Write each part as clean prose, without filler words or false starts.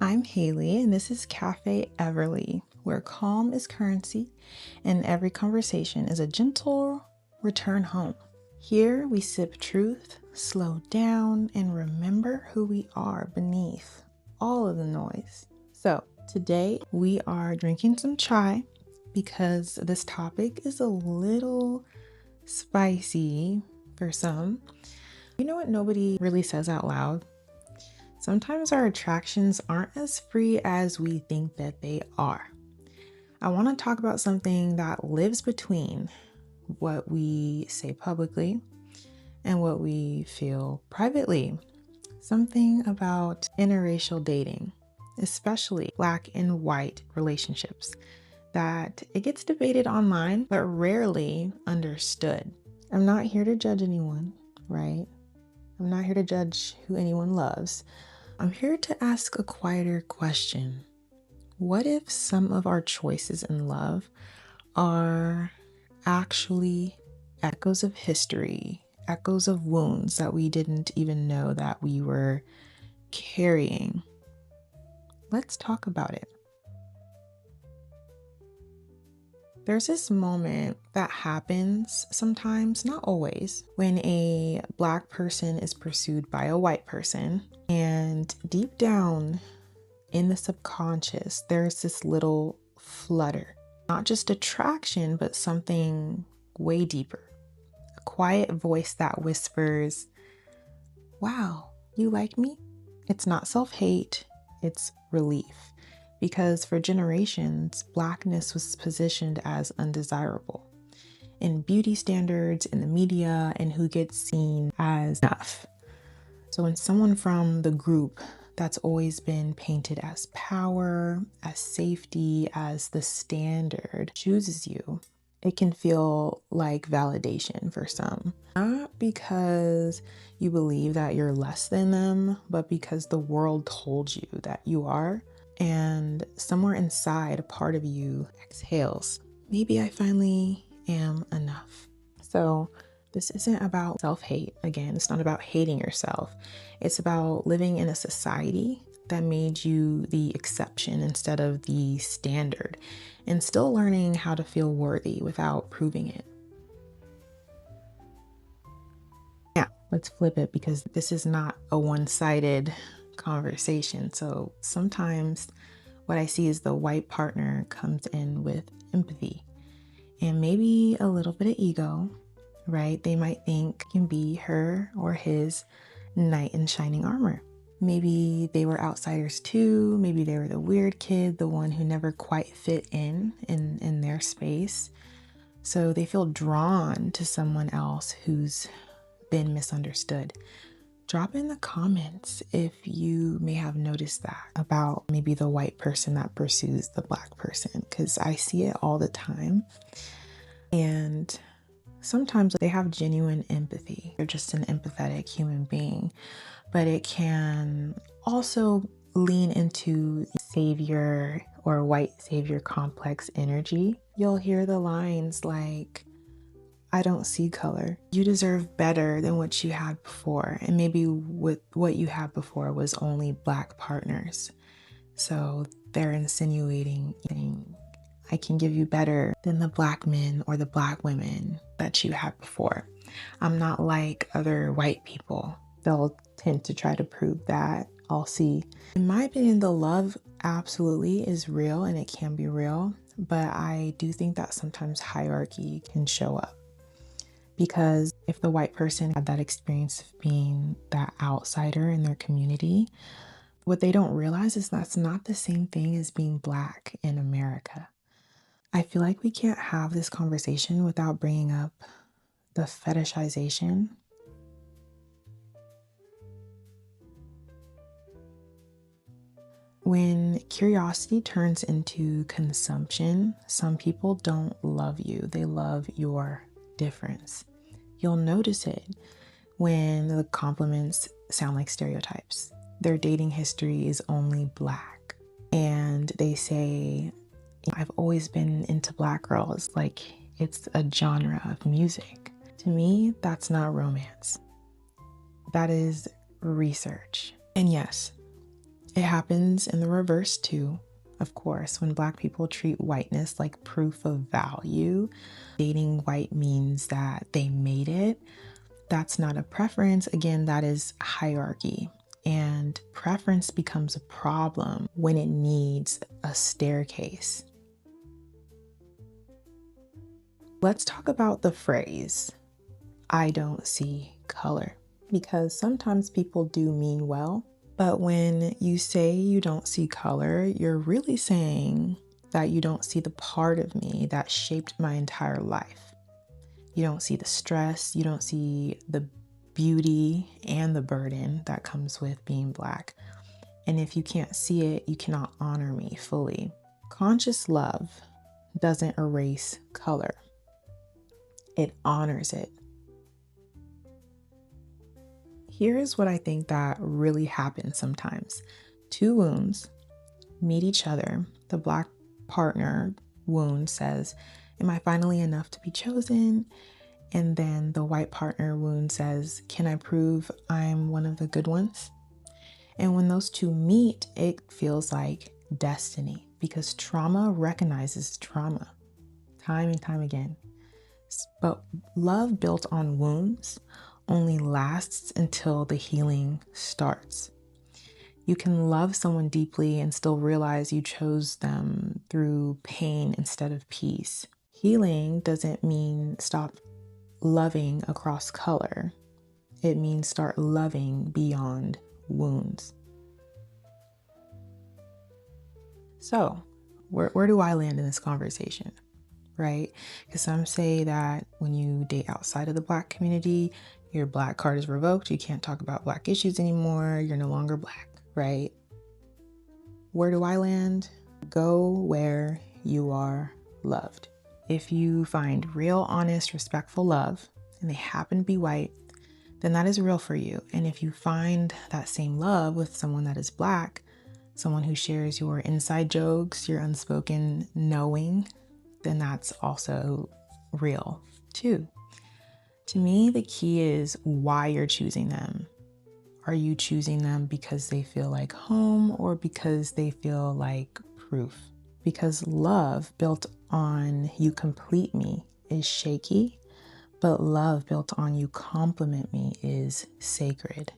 I'm Haley, and this is Café Everly, where calm is currency and every conversation is a gentle return home. Here we sip truth, slow down, and remember who we are beneath all of the noise. So today we are drinking some chai because this topic is a little spicy for some. You know what nobody really says out loud? Sometimes our attractions aren't as free as we think that they are. I want to talk about something that lives between what we say publicly and what we feel privately. Something about interracial dating, especially Black and white relationships, that it gets debated online but rarely understood. I'm not here to judge anyone, right? I'm not here to judge who anyone loves. I'm here to ask a quieter question. What if some of our choices in love are actually echoes of history, echoes of wounds that we didn't even know that we were carrying? Let's talk about it. There's this moment that happens sometimes, not always, when a Black person is pursued by a white person. And deep down in the subconscious, there's this little flutter. Not just attraction, but something way deeper. A quiet voice that whispers, "Wow, you like me?" It's not self-hate, it's relief. Because for generations, Blackness was positioned as undesirable in beauty standards, in the media, and who gets seen as enough. So when someone from the group that's always been painted as power, as safety, as the standard chooses you, it can feel like validation for some. Not because you believe that you're less than them, but because the world told you that you are. And somewhere inside, a part of you exhales. Maybe I finally am enough. So this isn't about self-hate. Again, it's not about hating yourself. It's about living in a society that made you the exception instead of the standard, and still learning how to feel worthy without proving it. Now, let's flip it, because this is not a one-sided conversation. So sometimes what I see is the white partner comes in with empathy and maybe a little bit of ego, right? They might think can be her or his knight in shining armor. Maybe they were outsiders too. Maybe they were the weird kid, the one who never quite fit in their space. So they feel drawn to someone else who's been misunderstood. Drop in the comments if you may have noticed that about maybe the white person that pursues the Black person, because I see it all the time. And sometimes they have genuine empathy. They're just an empathetic human being, but it can also lean into savior or white savior complex energy. You'll hear the lines like, "I don't see color. You deserve better than what you had before." And maybe what you had before was only Black partners. So they're insinuating, "I can give you better than the Black men or the Black women that you had before. I'm not like other white people." They'll tend to try to prove that. I'll see. In my opinion, the love absolutely is real and it can be real, but I do think that sometimes hierarchy can show up. Because if the white person had that experience of being that outsider in their community, what they don't realize is that's not the same thing as being Black in America. I feel like we can't have this conversation without bringing up the fetishization. When curiosity turns into consumption, some people don't love you. They love your difference. You'll notice it when the compliments sound like stereotypes. Their dating history is only Black. And they say, "I've always been into Black girls," like it's a genre of music. To me, that's not romance. That is research. And yes, It happens in the reverse too. Of course, when Black people treat whiteness like proof of value, dating white means that they made it. That's not a preference. Again, that is hierarchy. And preference becomes a problem when it needs a staircase. Let's talk about the phrase, I don't see color, because sometimes people do mean well. But when you say you don't see color, you're really saying that you don't see the part of me that shaped my entire life. You don't see the stress, you don't see the beauty and the burden that comes with being Black. And if you can't see it, you cannot honor me fully. Conscious love doesn't erase color, it honors it. Here's what I think that really happens sometimes. Two wounds meet each other. The Black partner wound says, am I finally enough to be chosen? And then the white partner wound says, can I prove I'm one of the good ones? And when those two meet, it feels like destiny, because trauma recognizes trauma time and time again. But love built on wounds only lasts until the healing starts. You can love someone deeply and still realize you chose them through pain instead of peace. Healing doesn't mean stop loving across color. It means start loving beyond wounds. So, where do I land in this conversation? Right? Because some say that when you date outside of the Black community, your Black card is revoked. You can't talk about Black issues anymore. You're no longer Black, right? Where do I land? Go where you are loved. If you find real, honest, respectful love, and they happen to be white, then that is real for you. And if you find that same love with someone that is Black, someone who shares your inside jokes, your unspoken knowing, then that's also real too. To me, the key is why you're choosing them. Are you choosing them because they feel like home or because they feel like proof? Because love built on you complete me is shaky, but love built on you compliment me is sacred.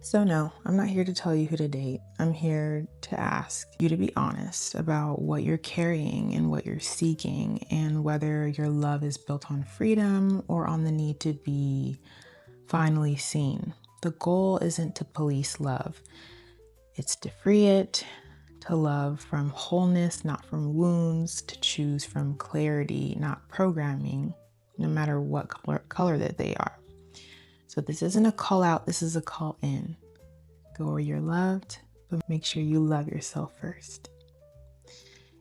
So no, I'm not here to tell you who to date. I'm here to ask you to be honest about what you're carrying and what you're seeking, and whether your love is built on freedom or on the need to be finally seen. The goal isn't to police love. It's to free it, to love from wholeness, not from wounds, to choose from clarity, not programming, no matter what color that they are. So this isn't a call out, this is a call in. Go where you're loved, but make sure you love yourself first.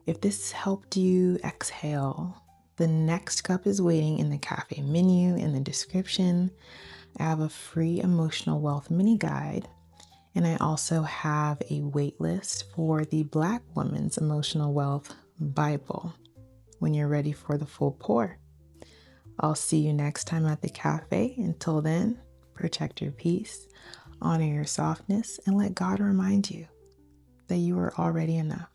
If this helped you exhale, the next cup is waiting in the Café Menu in the description. I have a free emotional wealth mini guide, and I also have a waitlist for the Black Woman's Emotional Wealth Bible when you're ready for the full pour. I'll see you next time at the cafe. Until then, protect your peace, honor your softness, and let God remind you that you are already enough.